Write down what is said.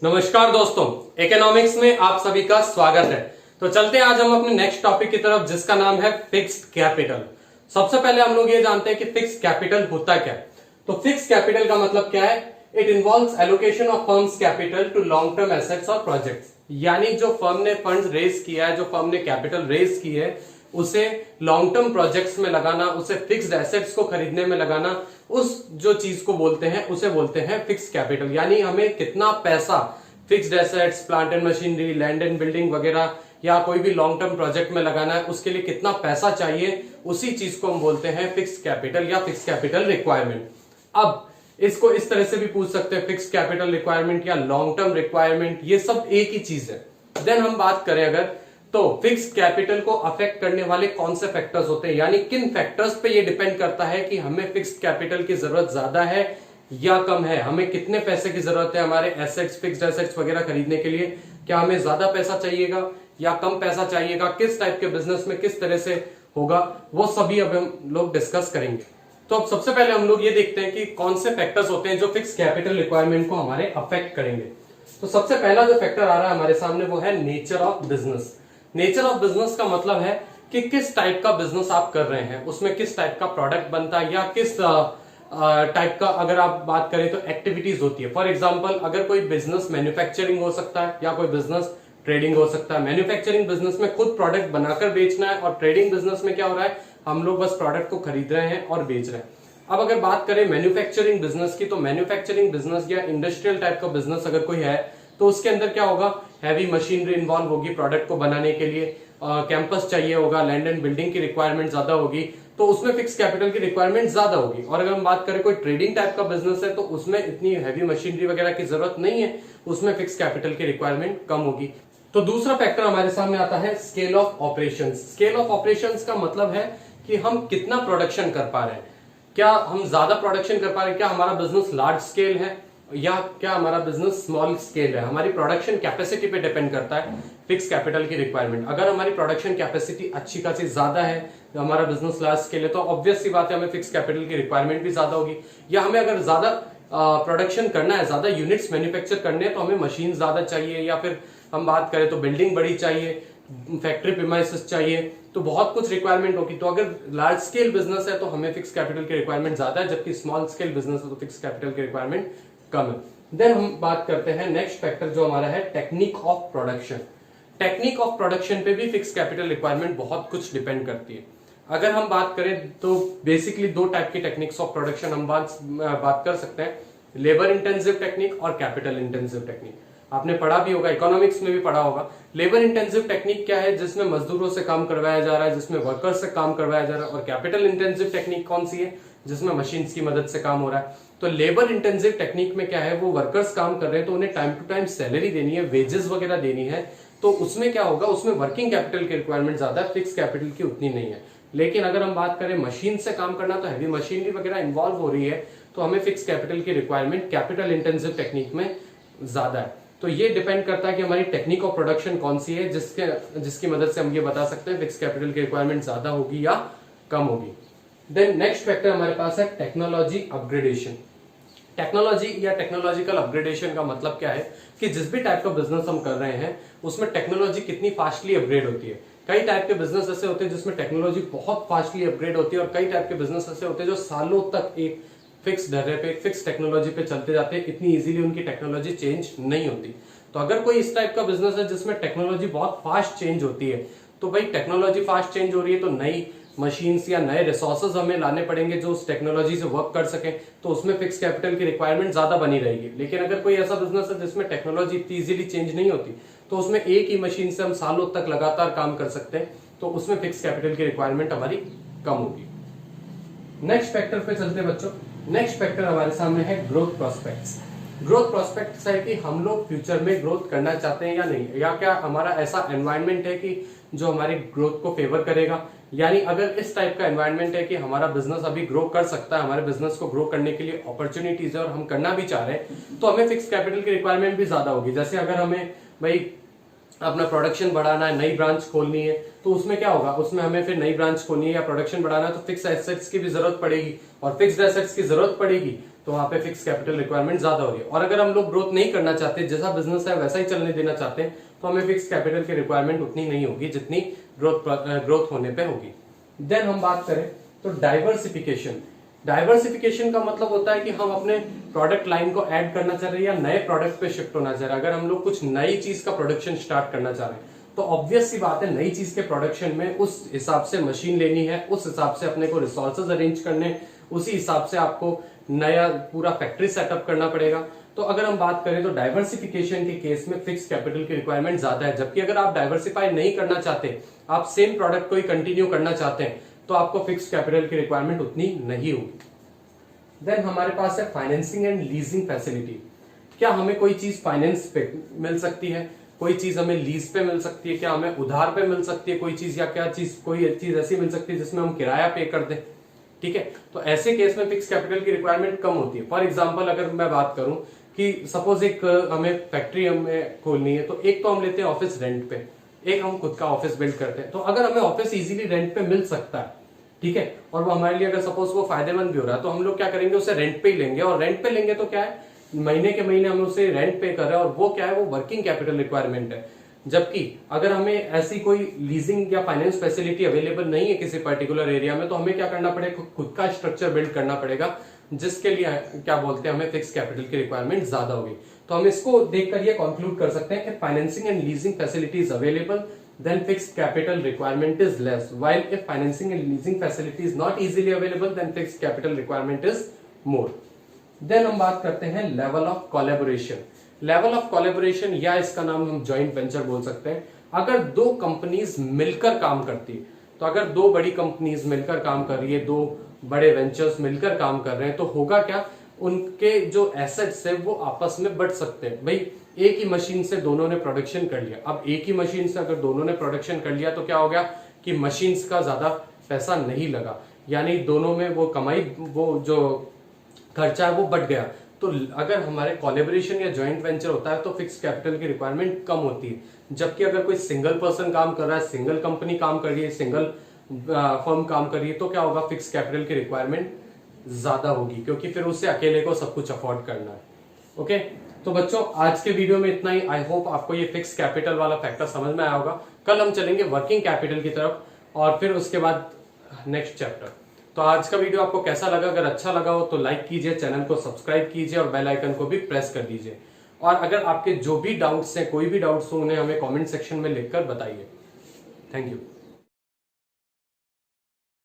नमस्कार दोस्तों, इकोनॉमिक्स में आप सभी का स्वागत है। तो चलते हैं आज हम अपने नेक्स्ट टॉपिक की तरफ, जिसका नाम है फिक्स्ड कैपिटल। सबसे पहले हम लोग ये जानते हैं कि फिक्स्ड कैपिटल होता क्या है। तो फिक्स्ड कैपिटल का मतलब क्या है? It involves allocation of firms capital to long term assets और प्रोजेक्ट्स। यानी जो फर्म ने फंड रेज किया है, जो फर्म ने कैपिटल रेज की है, उसे लॉन्ग टर्म प्रोजेक्ट्स में लगाना, उसे फिक्स्ड एसेट्स को खरीदने में लगाना, उस जो चीज को बोलते हैं उसे बोलते हैं फिक्स्ड कैपिटल। यानी हमें कितना पैसा fixed assets, plant and machinery, land and building वगैरह या कोई भी लॉन्ग टर्म प्रोजेक्ट में लगाना है, उसके लिए कितना पैसा चाहिए, उसी चीज को हम बोलते हैं फिक्स्ड कैपिटल या फिक्स्ड कैपिटल रिक्वायरमेंट। अब इसको इस तरह से भी पूछ सकते हैं, फिक्स्ड कैपिटल रिक्वायरमेंट या लॉन्ग टर्म रिक्वायरमेंट, ये सब एक ही चीज है। देन हम बात करें अगर, तो फिक्स्ड कैपिटल को अफेक्ट करने वाले कौन से फैक्टर्स होते हैं, यानी किन फैक्टर्स पे ये डिपेंड करता है कि हमें फिक्स्ड कैपिटल की जरूरत ज्यादा है या कम है, हमें कितने पैसे की जरूरत है हमारे एसेट्स, फिक्स्ड एसेट्स वगैरह खरीदने के लिए। क्या हमें ज्यादा पैसा चाहिएगा या कम पैसा चाहिएगा, किस टाइप के बिजनेस में किस तरह से होगा, वो सभी अब हम लोग डिस्कस करेंगे। तो अब सबसे पहले हम लोग ये देखते हैं कि कौन से फैक्टर्स होते हैं जो फिक्स्ड कैपिटल रिक्वायरमेंट को हमारे अफेक्ट करेंगे। तो सबसे पहला जो फैक्टर आ रहा है हमारे सामने वो है nature of business. Nature of business का मतलब है कि किस टाइप का बिजनेस आप कर रहे हैं, उसमें किस टाइप का प्रोडक्ट बनता है या किस टाइप का, अगर आप बात करें तो एक्टिविटीज होती है। फॉर एग्जांपल, अगर कोई बिजनेस मैन्युफैक्चरिंग हो सकता है या कोई बिजनेस ट्रेडिंग हो सकता है। मैन्युफैक्चरिंग बिजनेस में खुद प्रोडक्ट बनाकर बेचना है, और ट्रेडिंग बिजनेस में क्या हो रहा है, हम लोग बस प्रोडक्ट को खरीद रहे हैं और बेच रहे हैं। अब अगर बात करें मैन्युफैक्चरिंग बिजनेस की, तो मैन्युफैक्चरिंग बिजनेस या इंडस्ट्रियल टाइप का बिजनेस अगर कोई है, तो उसके अंदर क्या होगा, हैवी मशीनरी इन्वॉल्व होगी प्रोडक्ट को बनाने के लिए, कैंपस चाहिए होगा, लैंड एंड बिल्डिंग की रिक्वायरमेंट ज्यादा होगी, तो उसमें फिक्स कैपिटल की रिक्वायरमेंट ज्यादा होगी। और अगर हम बात करें कोई ट्रेडिंग टाइप का बिजनेस है, तो उसमें इतनी हैवी मशीनरी वगैरह की जरूरत नहीं है, उसमें फिक्स कैपिटल की रिक्वायरमेंट कम होगी। तो दूसरा फैक्टर हमारे सामने आता है scale of operations. Scale of operations का मतलब है कि हम कितना प्रोडक्शन कर पा रहे हैं, क्या हम ज्यादा प्रोडक्शन कर पा रहे हैं, क्या हमारा बिजनेस लार्ज स्केल है या क्या हमारा बिजनेस स्मॉल स्केल है। हमारी प्रोडक्शन कैपेसिटी पे डिपेंड करता है फिक्स कैपिटल की रिक्वायरमेंट। अगर हमारी प्रोडक्शन कैपेसिटी अच्छी खासी ज्यादा है, तो हमारा बिजनेस लार्ज स्केल है, तो ऑब्वियस सी बात है हमें फिक्स कैपिटल की रिक्वायरमेंट भी ज्यादा होगी। या हमें अगर ज्यादा प्रोडक्शन करना है, ज्यादा यूनिट्स मैन्युफैक्चर करने हैं, तो हमें मशीन ज्यादा चाहिए, या फिर हम बात करें तो बिल्डिंग बड़ी चाहिए, फैक्ट्री प्रीमाइसेस चाहिए, तो बहुत कुछ रिक्वायरमेंट होगी। तो अगर लार्ज स्केल बिजनेस है तो हमें फिक्स कैपिटल की रिक्वायरमेंट ज्यादा है, जबकि स्मॉल स्केल बिजनेस है तो फिक्स कैपिटल की रिक्वायरमेंट कम है। देन हम बात करते हैं नेक्स्ट फैक्टर जो हमारा है technique of production. Technique of production पे भी फिक्स कैपिटल रिक्वायरमेंट बहुत कुछ डिपेंड करती है। अगर हम बात करें तो बेसिकली दो टाइप की टेक्निक्स ऑफ प्रोडक्शन हम बात कर सकते हैं, लेबर इंटेंसिव टेक्निक और कैपिटल इंटेंसिव टेक्निक। आपने पढ़ा भी होगा, इकोनॉमिक्स में भी पढ़ा होगा। लेबर इंटेंसिव टेक्निक क्या है, जिसमें मजदूरों से काम करवाया जा रहा है, जिसमें वर्कर्स से काम करवाया जा रहा है। और कैपिटल इंटेंसिव टेक्निक कौन सी है, जिसमें मशीन्स की मदद से काम हो रहा है। तो लेबर इंटेंसिव टेक्निक में क्या है, वो वर्कर्स काम कर रहे हैं तो उन्हें टाइम टू टाइम सैलरी देनी है, वेजेस वगैरह देनी है, तो उसमें क्या होगा, उसमें वर्किंग कैपिटल की रिक्वायरमेंट ज्यादा है, फिक्स कैपिटल की उतनी नहीं है। लेकिन अगर हम बात करें मशीन से काम करना, तो हैवी मशीनरी वगैरह इन्वॉल्व हो रही है, तो हमें फिक्स कैपिटल की रिक्वायरमेंट कैपिटल इंटेंसिव टेक्निक में ज्यादा है। तो ये डिपेंड करता है कि हमारी टेक्निक ऑफ प्रोडक्शन कौन सी है, जिसकी मदद से हम ये बता सकते हैं फिक्स कैपिटल की रिक्वायरमेंट ज्यादा होगी या कम होगी। देन नेक्स्ट फैक्टर हमारे पास है टेक्नोलॉजी अपग्रेडेशन। टेक्नोलॉजी या टेक्नोलॉजिकल अपग्रेडेशन का मतलब क्या है कि जिस भी टाइप का बिजनेस हम कर रहे हैं, उसमें टेक्नोलॉजी कितनी फास्टली अपग्रेड होती है। कई टाइप के बिजनेस ऐसे होते हैं जिसमें टेक्नोलॉजी बहुत फास्टली अपग्रेड होती है, और कई टाइप के बिजनेस ऐसे होते हैं जो सालों तक एक फिक्स ढर्रे पे, फिक्स टेक्नोलॉजी पे चलते जाते हैं, इतनी इजीली उनकी टेक्नोलॉजी चेंज नहीं होती। तो अगर कोई इस टाइप का बिजनेस है जिसमें टेक्नोलॉजी बहुत फास्ट चेंज होती है, तो भाई टेक्नोलॉजी फास्ट चेंज हो रही है तो नई मशीन्स या नए रिसोर्सेज हमें लाने पड़ेंगे जो उस टेक्नोलॉजी से वर्क कर सके, तो उसमें फिक्स कैपिटल की रिक्वायरमेंट ज्यादा बनी रहेगी। लेकिन अगर कोई ऐसा बिजनेस है जिसमें टेक्नोलॉजी इतनी इजीली चेंज नहीं होती, तो उसमें एक ही मशीन से हम सालों तक लगातार काम कर सकते हैं, तो उसमें फिक्स कैपिटल की रिक्वायरमेंट हमारी कम होगी। नेक्स्ट फैक्टर पे चलते हैं बच्चों। नेक्स्ट फैक्टर हमारे सामने है ग्रोथ प्रोस्पेक्ट्स। ग्रोथ प्रोस्पेक्ट्स है कि हम लोग फ्यूचर में ग्रोथ करना चाहते हैं या नहीं, या क्या हमारा ऐसा एनवायरनमेंट है कि जो हमारी ग्रोथ को फेवर करेगा। यानी अगर इस टाइप का एनवायरनमेंट है कि हमारा बिजनेस अभी ग्रो कर सकता है, हमारे बिजनेस को ग्रो करने के लिए अपॉर्चुनिटीज है और हम करना भी चाह रहे हैं, तो हमें फिक्स कैपिटल की रिक्वायरमेंट भी ज्यादा होगी। जैसे अगर हमें भाई अपना प्रोडक्शन बढ़ाना है, नई ब्रांच खोलनी है, तो उसमें क्या होगा, उसमें हमें फिर नई ब्रांच खोलनी है या प्रोडक्शन बढ़ाना है, तो फिक्स एसेट्स की भी जरूरत पड़ेगी, और फिक्स्ड एसेट्स की जरूरत पड़ेगी तो वहां पे फिक्स कैपिटल रिक्वायरमेंट ज्यादा हो रही है। और अगर हम लोग ग्रोथ नहीं करना चाहते, जैसा बिजनेस है वैसा ही चलने देना चाहते हैं, तो हमें फिक्स कैपिटल की रिक्वायरमेंट उतनी नहीं होगी जितनी ग्रोथ होने पे होगी। देन हम बात करें तो डाइवर्सिफिकेशन का मतलब होता है कि हम अपने प्रोडक्ट लाइन को ऐड करना चाह रहे हैं या नए प्रोडक्ट पे शिफ्ट होना चाह रहे हैं। अगर हम लोग कुछ नई चीज का प्रोडक्शन स्टार्ट करना चाह रहे हैं तो ऑब्वियस सी बात है, नई चीज के प्रोडक्शन में उस हिसाब से मशीन लेनी है, उस हिसाब से अपने को रिसोर्सेज अरेंज करने, उसी हिसाब से आपको नया पूरा फैक्ट्री सेटअप करना पड़ेगा। तो अगर हम बात करें तो डाइवर्सिफिकेशन के केस में फिक्स कैपिटल की रिक्वायरमेंट ज्यादा है, जबकि अगर आप डाइवर्सिफाई नहीं करना चाहते, आप सेम प्रोडक्ट को ही कंटिन्यू करना चाहते हैं, तो आपको फिक्स कैपिटल की रिक्वायरमेंट उतनी नहीं होगी। देन हमारे पास है फाइनेंसिंग एंड लीजिंग फैसिलिटी। क्या हमें कोई चीज फाइनेंस पे मिल सकती है, कोई चीज हमें लीज पे मिल सकती है, क्या हमें उधार पे मिल सकती है कोई चीज, या क्या चीज कोई चीज ऐसी मिल सकती है जिसमें हम किराया पे कर दें। ठीक है, तो ऐसे केस में फिक्स कैपिटल की रिक्वायरमेंट कम होती है। फॉर एग्जांपल अगर मैं बात करूं कि सपोज एक हमें फैक्ट्री हमें खोलनी है, तो एक तो हम लेते हैं ऑफिस रेंट पे, एक हम खुद का ऑफिस बिल्ड करते हैं। तो अगर हमें ऑफिस इजीली रेंट पे मिल सकता है, ठीक है, और वो हमारे लिए अगर सपोज वो फायदेमंद भी हो रहा है, तो हम लोग क्या करेंगे, उसे रेंट पे ही लेंगे। और रेंट पे लेंगे तो क्या है, महीने के महीने हम उसे रेंट पे कर रहे हैं, और वो क्या है, वो वर्किंग कैपिटल रिक्वायरमेंट है। जबकि अगर हमें ऐसी कोई लीजिंग या फाइनेंस फैसिलिटी अवेलेबल नहीं है किसी पर्टिकुलर एरिया में, तो हमें क्या करना पड़ेगा, खुद का स्ट्रक्चर बिल्ड करना पड़ेगा, जिसके लिए क्या बोलते हैं, हमें फिक्स कैपिटल की रिक्वायरमेंट ज्यादा होगी। तो हम इसको देखकर ये कंक्लूड कर सकते हैं कि financing and leasing facilities available, then fixed capital requirement is less, while if financing and leasing facility is not easily available, then fixed capital requirement is more. Then हम बात करते हैं level of collaboration. Level of collaboration या इसका नाम हम joint venture बोल सकते हैं। अगर दो कंपनीज मिलकर काम करती है, तो अगर दो बड़ी कंपनीज मिलकर काम कर रही है, दो बड़े वेंचर्स मिलकर काम कर रहे हैं, तो होगा क्या, उनके जो एसेट्स है वो आपस में बढ़ सकते हैं। भाई एक ही मशीन से दोनों ने प्रोडक्शन कर लिया, अब एक ही मशीन से अगर दोनों ने प्रोडक्शन कर लिया, तो क्या हो गया कि मशीन्स का ज्यादा पैसा नहीं लगा, यानी दोनों में वो कमाई, वो जो खर्चा है वो बढ़ गया। तो अगर हमारे कोलैबोरेशन या जॉइंट वेंचर होता है तो फिक्स कैपिटल की रिक्वायरमेंट कम होती है। जबकि अगर कोई सिंगल पर्सन काम कर रहा है, सिंगल कंपनी काम कर रही है, सिंगल फर्म काम कर रही है, तो क्या होगा, फिक्स कैपिटल की रिक्वायरमेंट ज्यादा होगी, क्योंकि फिर उससे अकेले को सब कुछ अफोर्ड करना है। ओके, तो बच्चों आज के वीडियो में इतना ही। आई होप आपको ये फिक्स कैपिटल वाला फैक्टर समझ में आया होगा। कल हम चलेंगे वर्किंग कैपिटल की तरफ और फिर उसके बाद नेक्स्ट चैप्टर। तो आज का वीडियो आपको कैसा लगा, अगर अच्छा लगा हो तो लाइक कीजिए, चैनल को सब्सक्राइब कीजिए और बेल आइकन को भी प्रेस कर दीजिए। और अगर आपके जो भी डाउट्स हैं, कोई भी डाउट्स हो, उन्हें हमें कमेंट सेक्शन में लिखकर बताइए। Thank you.